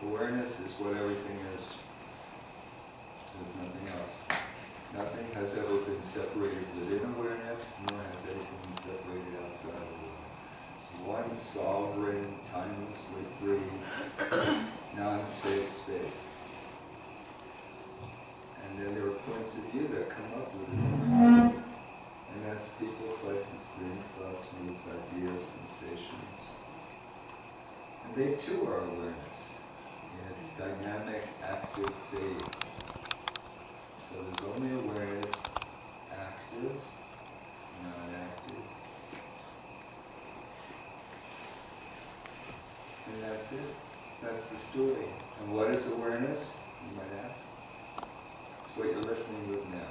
Awareness is what everything is. There's nothing else. Nothing has ever been separated within awareness, nor has anything been separated outside of awareness. It's this one sovereign, timelessly free, non-space space. And then there are points of view that come up with awareness. And that's people, places, things, thoughts, moods, ideas, sensations. And they too are awareness in its dynamic, active phase. So there's only awareness, active, non-active. And that's it. That's the story. And what is awareness, you might ask? It's what you're listening with now.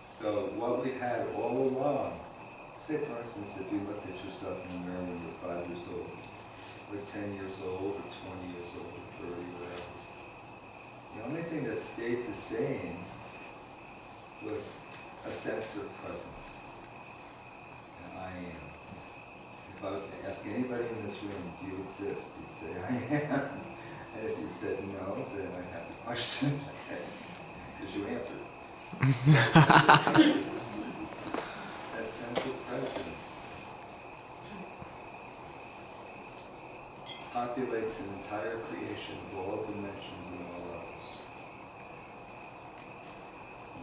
So what we've had all along, say for instance if you looked at yourself in the mirror when you were 5 years old, or 10 years old, or 20 years old, or 30, whatever. The only thing that stayed the same was a sense of presence. And I am. If I was to ask anybody in this room, do you exist? You'd say, I am. And if you said no, then I'd have to question because you answered. That sense of presence populates an entire creation of all dimensions and all levels.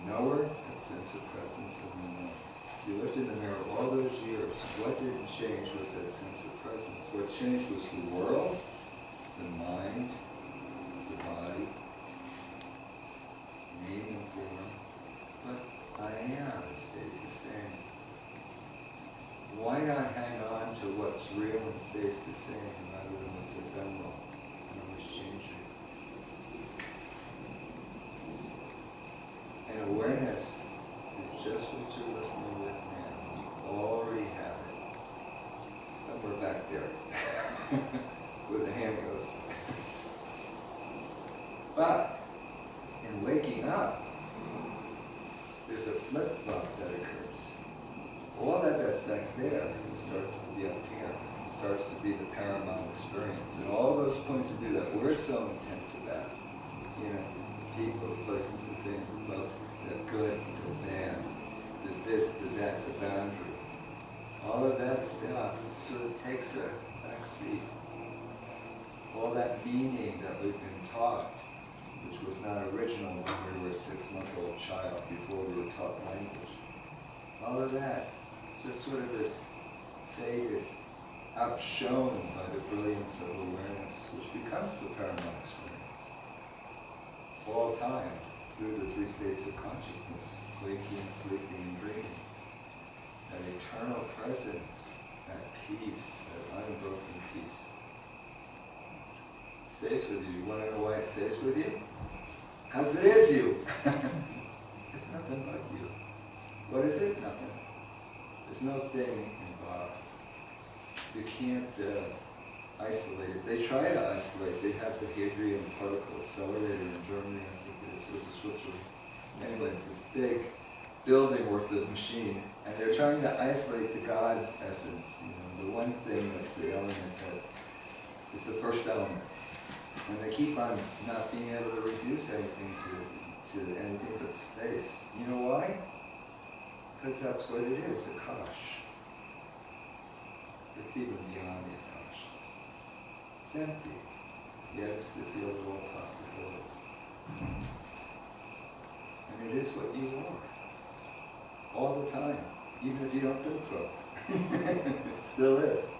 Knower, that sense of presence of the knower. You looked in the mirror all those years. What didn't change was that sense of presence. What changed was the world, the mind, the body, name and form. But I am stayed the same. Why not hang on to what's real and stays the same rather than what's ephemeral and always changing? And awareness is just what you're listening with now. You already have it. It's somewhere back there where the hand goes. But in waking up, there's a flip-flop that occurs. All that's back there starts to be up here. It starts to be the paramount experience. And all those points of view that we're so intense about, people, places and things and thoughts, the good, the bad, the this, the that, the boundary. All of that stuff sort of takes a back seat. All that meaning that we've been taught, which was not original when we were a 6-month-old child before we were taught language. All of that just sort of is faded, outshone by the brilliance of awareness, which becomes the paramount experience. All time, through the 3 states of consciousness, waking, sleeping, and dreaming. That eternal presence, that peace, that unbroken peace, stays with you. You want to know why it stays with you? Because it is you. It's nothing but you. What is it? Nothing. There's no thing involved. You can't isolate it. They try to isolate. They have the Hadrian Particle Accelerator in Germany, I think it is, or was it Switzerland? Anyway, it's this big building worth of machine, and they're trying to isolate the God essence, the one thing that's the element that is the first element. And they keep on not being able to reduce anything to anything but space. You know why? Because that's what it is, Akash. It's even beyond the Akash. It's empty, yet it's the field of all possibilities. And it is what you are, all the time, even if you don't think so. It still is.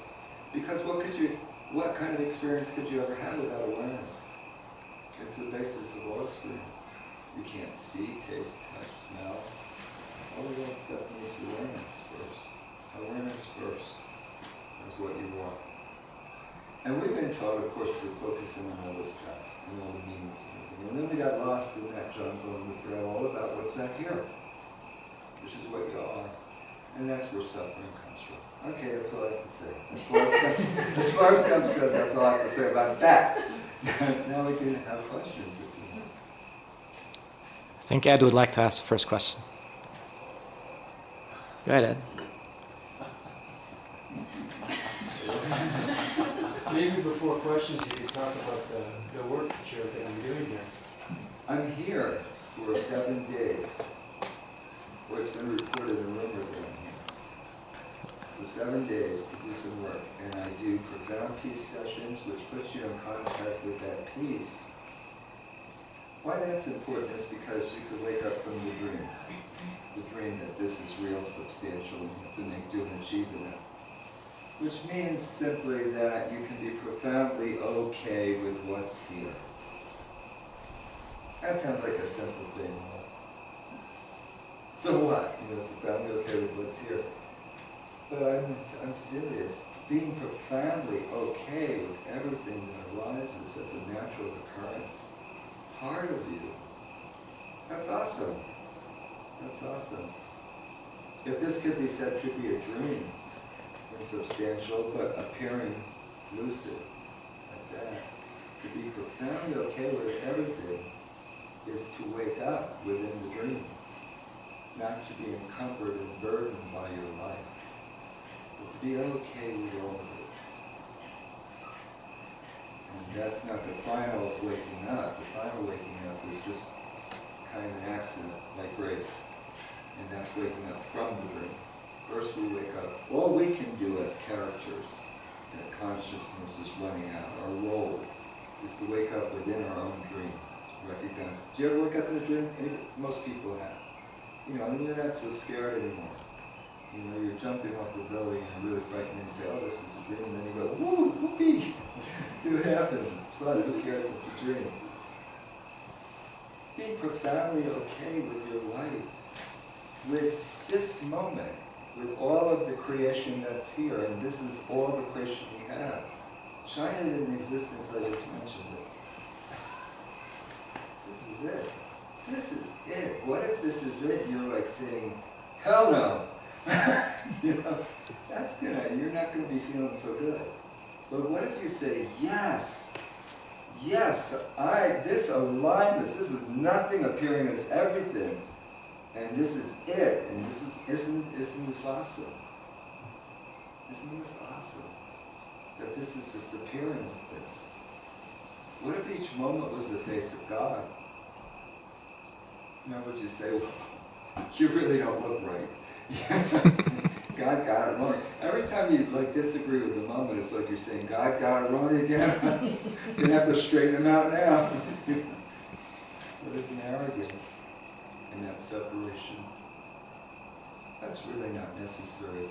Because what kind of experience could you ever have without awareness? It's the basis of all experience. You can't see, taste, touch, smell. All of that stuff needs awareness first. Awareness first is what you are. And we've been taught, of course, to focus in on all this stuff, and all the meanings and everything. And then we got lost in that jungle and we forgot all about what's back here, which is what you are. And that's where suffering comes from. Okay, that's all I have to say. As far as Gump says, that's all I have to say about that. Now we can have questions if you want. I think Ed would like to ask the first question. Go ahead, Ed. Maybe before questions, you could talk about the work that you're going to be doing here. I'm here for 7 days. Or it's been reported in rumor that I'm here. For 7 days to do some work. And I do profound peace sessions, which puts you in contact with that peace. Why that's important is because you could wake up from the dream. The dream that this is real, substantial, and you have to do and achieve in it. Which means simply that you can be profoundly okay with what's here. That sounds like a simple thing. So what? Profoundly okay with what's here. But I'm serious. Being profoundly okay with everything that arises as a natural occurrence, part of you, that's awesome. That's awesome. If this could be said to be a dream, insubstantial, but appearing lucid, like that, to be profoundly okay with everything is to wake up within the dream, not to be encumbered and burdened by your life, but to be okay with all of it. And that's not the final waking up. The final waking up is just kind of an accident, like grace. And that's waking up from the dream. First we wake up. All we can do as characters, that consciousness is running out, our role is to wake up within our own dream. Recognize. Do you ever wake up in a dream? Most people have. And you're not so scared anymore. You're jumping off the building and you're really frightened and you say, oh, this is a dream. And then you go, woo, whoopee. See what happens. It's fun. Who cares? It's a dream. Being profoundly okay with your life, with this moment, with all of the creation that's here, and this is all the creation we have. China in existence, I just mentioned it. This is it. This is it. What if this is it? You're like saying, hell no. You're not gonna be feeling so good. But what if you say, yes, this alignment, this is nothing appearing as everything. And this is it, and isn't this awesome? Isn't this awesome? That this is just appearing like this. What if each moment was the face of God? Would you say, well, you really don't look right. God got it wrong. Every time you disagree with the moment, it's like you're saying, God got it wrong again. You're gonna have to straighten him out now. So there's an arrogance in that separation. That's really not necessary.